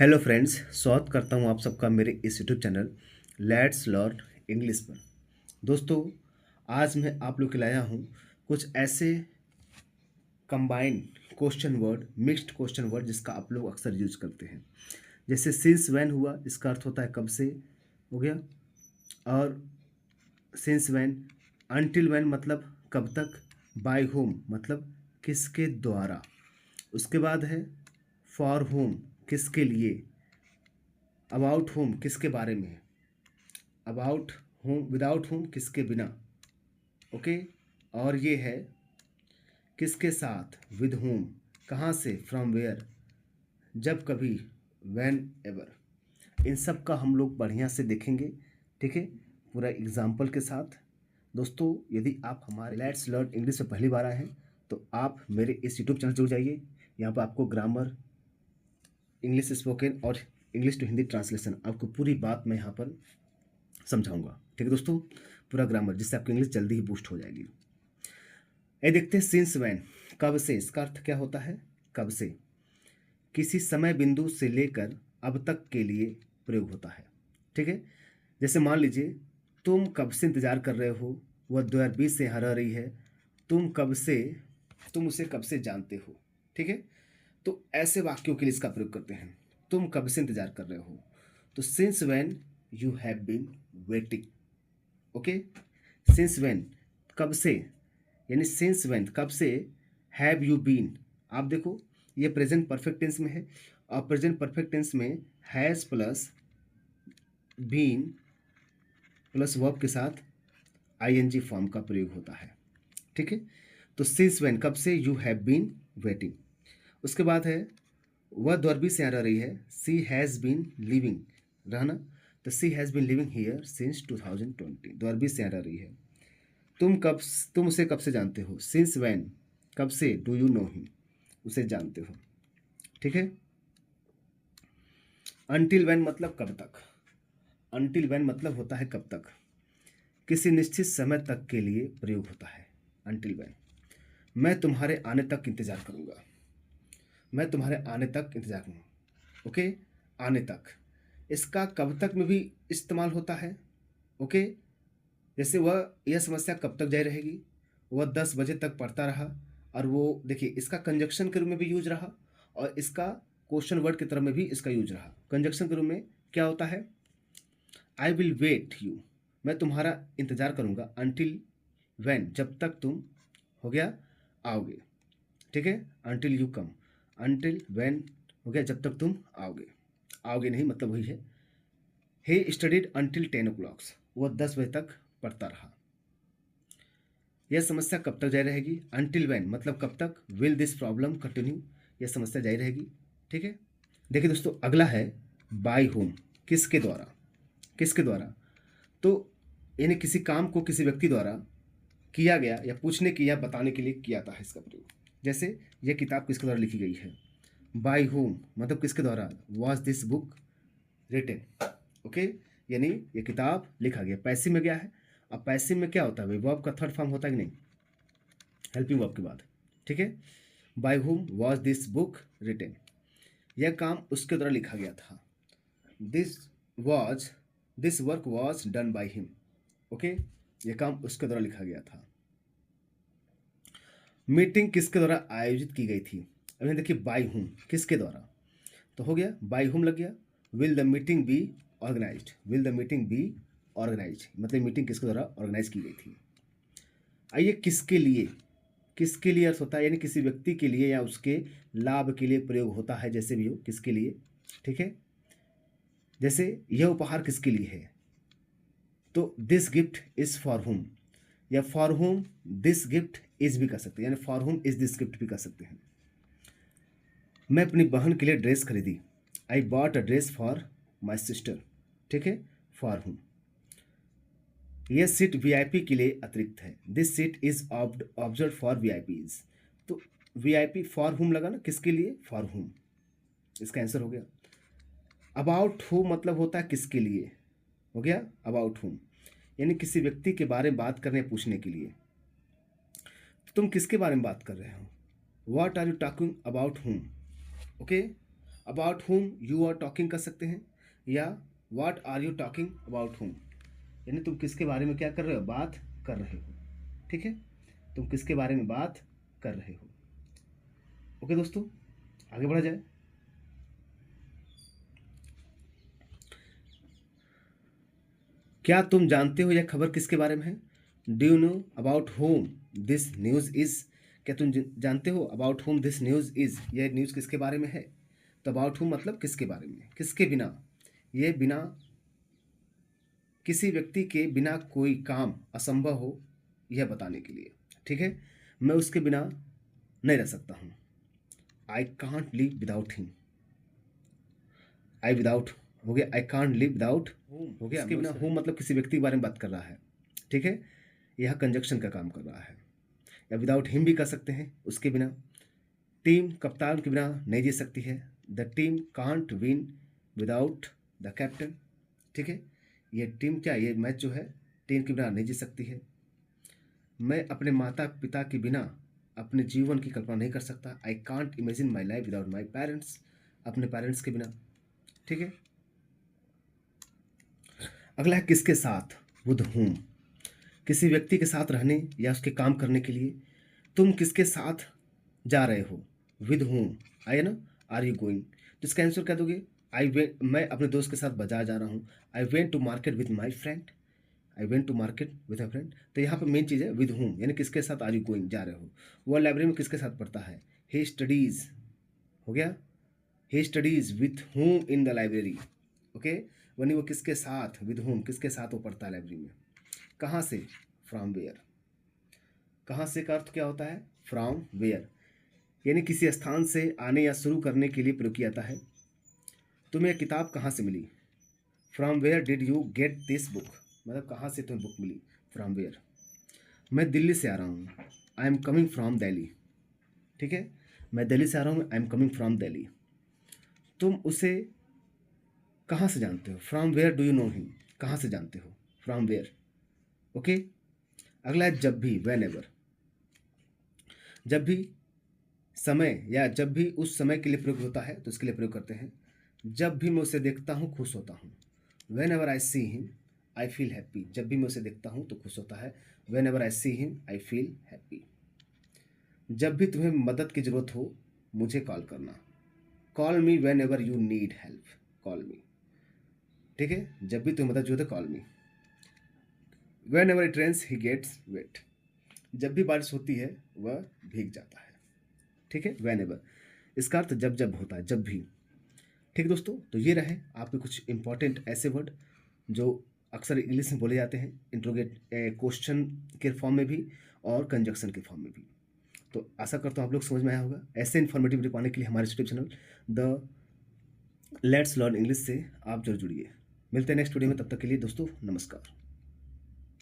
Hello friends, स्वागत करता हूं आप सबका मेरे इस YouTube channel let's learn English पर। दोस्तों, आज मैं आप लोग के लाया हूं कुछ ऐसे combined question word, mixed question word जिसका आप लोग अक्सर यूज करते हैं। जैसे सिंस व्हेन हुआ, इसका अर्थ होता है कब से, हो गया। और सिंस व्हेन, अनटिल व्हेन मतलब कब तक, बाय होम मतलब किसके द्वारा। उसके बाद है फॉर होम, किसके लिए। अबाउट होम, किसके बारे में। अबाउट होम, विदाउट होम, किसके बिना। ओके। और ये है किसके साथ, विद होम, कहाँ से, फ्रॉम वेयर, जब कभी, व्हेन एवर। इन सब का हम लोग बढ़िया से देखेंगे, ठीक है, पूरा एग्जाम्पल के साथ। दोस्तों, यदि आप हमारे लेट्स लर्न इंग्लिश में पहली बार आए हैं तो आप मेरे इस यूट्यूब चैनल जुड़ जाइए। यहाँ पर आपको ग्रामर, इंग्लिश स्पोकन और इंग्लिश टू हिंदी ट्रांसलेशन, आपको पूरी बात मैं यहाँ पर समझाऊंगा। ठीक है दोस्तों, पूरा ग्रामर, जिससे आपकी इंग्लिश जल्दी ही बूस्ट हो जाएगी। ये देखते हैं सिंस व्हेन, कब से। इसका अर्थ क्या होता है, कब से, किसी समय बिंदु से लेकर अब तक के लिए प्रयोग होता है। ठीक है। जैसे मान लीजिए, तुम कब से इंतजार कर रहे हो, वह 2020 से यहाँ रह रही है। तुम कब से, तुम उसे कब से जानते हो। ठीक है। तो ऐसे वाक्यों के लिए इसका प्रयोग करते हैं। तुम कब से इंतजार कर रहे हो, तो since when you have been waiting. Okay. Since when, कब से, यानी सिंस व्हेन, कब से। हैव यू बीन, आप देखो ये प्रेजेंट परफेक्ट टेंस में है, और प्रेजेंट परफेक्ट टेंस में has plus been plus verb के साथ आईएनजी फॉर्म का प्रयोग होता है। ठीक है। तो सिंस व्हेन, कब से, यू हैव बीन वेटिंग। उसके बाद है वह द्वारबी से यहाँ रह रही है। सी हैज़ बीन लिविंग, रहना, तो she has been living here since 2020, द्वारबी से यहाँ रह रही है। तुम उसे कब से जानते हो, सिंस व्हेन, कब से, डू यू नो हिम, उसे जानते हो। ठीक है। अनटिल व्हेन मतलब कब तक। अनटिल व्हेन मतलब होता है कब तक, किसी निश्चित समय तक के लिए प्रयोग होता है। अनटिल व्हेन, मैं तुम्हारे आने तक इंतजार करूंगा, मैं तुम्हारे आने तक इंतजार करूंगा। ओके। आने तक, इसका कब तक में भी इस्तेमाल होता है। ओके। जैसे वह, यह समस्या कब तक जारी रहेगी, वह 10 बजे तक पढ़ता रहा। और वो देखिए, इसका कंजक्शन के रूप में भी यूज रहा, और इसका क्वेश्चन वर्ड की तरह में भी इसका यूज रहा। कंजक्शन के रूप में क्या होता है, आई विल वेट यू, मैं तुम्हारा इंतजार करूंगा, अनटिल व्हेन, जब तक तुम, हो गया, आओगे। ठीक है। Until you come, until when, हो गया, जब तक तुम आओगे। आओगे नहीं मतलब वही है। he स्टडीड अनटिल 10 o'clock, वह 10 बजे तक पढ़ता रहा। यह समस्या कब तक जारी रहेगी, अनटिल व्हेन मतलब कब तक, विल दिस प्रॉब्लम कंटिन्यू, यह समस्या जारी रहेगी। ठीक है। देखिए दोस्तों, अगला है बाय होम, किसके द्वारा। किसके द्वारा, तो यानी किसी काम को किसी व्यक्ति द्वारा किया गया, या पूछने की या बताने के लिए किया था इसका प्रयोग। जैसे यह किताब किसके द्वारा लिखी गई है, बाय होम मतलब किसके द्वारा, was this book written. Okay. यानी ये किताब लिखा गया, पैसिव में गया है। अब पैसिव में क्या होता है भाई, वर्ब का थर्ड फॉर्म होता है कि नहीं, हेल्पिंग वर्ब के बाद। ठीक है। By whom was this book written, यह काम उसके द्वारा लिखा गया था। This was, this work was done by him. Okay. यह काम उसके द्वारा लिखा गया था। मीटिंग किसके द्वारा आयोजित की गई थी। अब यहाँ देखिए, बाय हुम, किसके द्वारा, तो हो गया बाय हुम लग गया। Will the meeting be organised, will the meeting be organised मतलब मीटिंग किसके द्वारा ऑर्गेनाइज की गई थी। आइए, किसके लिए, किसके लिए अर्थ होता है, यानी किसी व्यक्ति के लिए या उसके लाभ के लिए प्रयोग होता है, जैसे भी हो, किसके लिए। ठीक है। जैसे यह उपहार किसके लिए है, तो this gift is for whom, या for whom this gift is भी कर सकते हैं, यानी for whom is this gift भी कर सकते हैं। मैं अपनी बहन के लिए ड्रेस खरीदी, I bought a dress for my sister. ठीक है। फॉर होम, यह सीट वीआईपी के लिए अतिरिक्त है, this seat is observe for VIPs. तो वीआईपी फॉर होम लगा ना, किसके लिए, फॉर होम, इसका आंसर हो गया। अबाउट होम मतलब होता है किसके लिए, हो गया अबाउट होम, यानी किसी व्यक्ति के बारे में बात करने, पूछने के लिए। तुम किसके बारे में बात कर रहे हो, what are you talking about whom. Okay. About whom you are talking कर सकते हैं, या what are you talking about whom, यानी तुम किसके बारे में क्या कर रहे हो, बात कर रहे हो। ठीक है, तुम किसके बारे में बात कर रहे हो। ओके दोस्तों, आगे बढ़ा जाए। क्या तुम जानते हो यह खबर किसके बारे में है? Do you know about home this news is, क्या तुम जानते हो about home this news is, यह न्यूज़ किसके बारे में है। तो अबाउट होम मतलब किसके बारे में, किसके बिना, ये बिना किसी व्यक्ति के बिना कोई काम असंभव हो यह बताने के लिए। ठीक है, मैं उसके बिना नहीं रह सकता हूँ। I can't live without him, I without हो गया, I can't live without home हो गया, इसके बिना होम मतलब किसी व्यक्ति के बारे में बात कर रहा है। ठीक है, यह कंजक्शन का काम कर रहा है। या विदाउट हिम भी कर सकते हैं, उसके बिना। टीम कप्तान के बिना नहीं जीत सकती है, the team can't win without the captain. ठीक है, ये टीम क्या, ये मैच जो है टीम के बिना नहीं जीत सकती है। मैं अपने माता पिता के बिना अपने जीवन की कल्पना नहीं कर सकता, I can't imagine my life without my parents, अपने पेरेंट्स के बिना। ठीक है, अगला है किसके साथ, विद whom, किसी व्यक्ति के साथ रहने या उसके काम करने के लिए तुम किसके साथ जा रहे हो, विद whom आया ना, आर यू गोइंग, तो इसका आंसर क्या दोगे, आई वेंट, मैं अपने दोस्त के साथ बाजार जा रहा हूँ, I went to market with my friend, I went to market with my friend. तो यहाँ पर मेन चीज़ है विद whom, यानी किसके साथ आर यू गोइंग जा रहे हो। वह लाइब्रेरी में किसके साथ पढ़ता है, ही स्टडीज़ हो गया, he studies with whom in the library. Okay, वनी वो किसके साथ, विद whom किसके साथ वो पढ़ता है लाइब्रेरी में। कहाँ से, फ्रॉम वेयर, कहाँ से का अर्थ क्या होता है, फ्रॉम वेयर, यानी किसी स्थान से आने या शुरू करने के लिए प्रयोग किया जाता है। तुम्हें यह किताब कहाँ से मिली, from where did you get this book, मतलब कहाँ से तुम्हें बुक मिली, फ्रॉम वेयर। मैं दिल्ली से आ रहा हूँ, I am coming from Delhi. ठीक है, मैं दिल्ली से आ रहा हूँ, I am coming from Delhi. तुम उसे कहाँ से जानते हो, from where do you know him, कहाँ से जानते हो, फ्रॉम वेयर। ओके, अगला है जब भी, वेन एवर, जब भी समय या जब भी उस समय के लिए प्रयोग होता है तो इसके लिए प्रयोग करते हैं। जब भी मैं उसे देखता हूँ खुश होता हूँ, when ever I see him I feel happy, जब भी मैं उसे देखता हूँ तो खुश होता है, when ever I see him I feel happy. जब भी तुम्हें मदद की जरूरत हो मुझे कॉल करना, call me whenever you need help, call me. ठीक है, जब भी तुम्हें मदद जरूरत है call me. Whenever it rains he gets wet, जब भी बारिश होती है वह भीग जाता है। ठीक है, वेन एवर, इसका अर्थ जब जब होता है, जब भी। ठीक है दोस्तों, तो ये रहे आपके कुछ इंपॉर्टेंट ऐसे वर्ड जो अक्सर इंग्लिश में बोले जाते हैं, इंट्रोगेट क्वेश्चन के फॉर्म में भी और कंजक्शन के फॉर्म में भी। तो आशा करता हूँ आप लोग समझ में आया होगा। ऐसे इन्फॉर्मेटिव वीडियो पाने के लिए हमारे YouTube channel the let's learn English से आप जरूर जुड़िए। मिलते हैं नेक्स्ट वीडियो में, तब तक के लिए दोस्तों नमस्कार।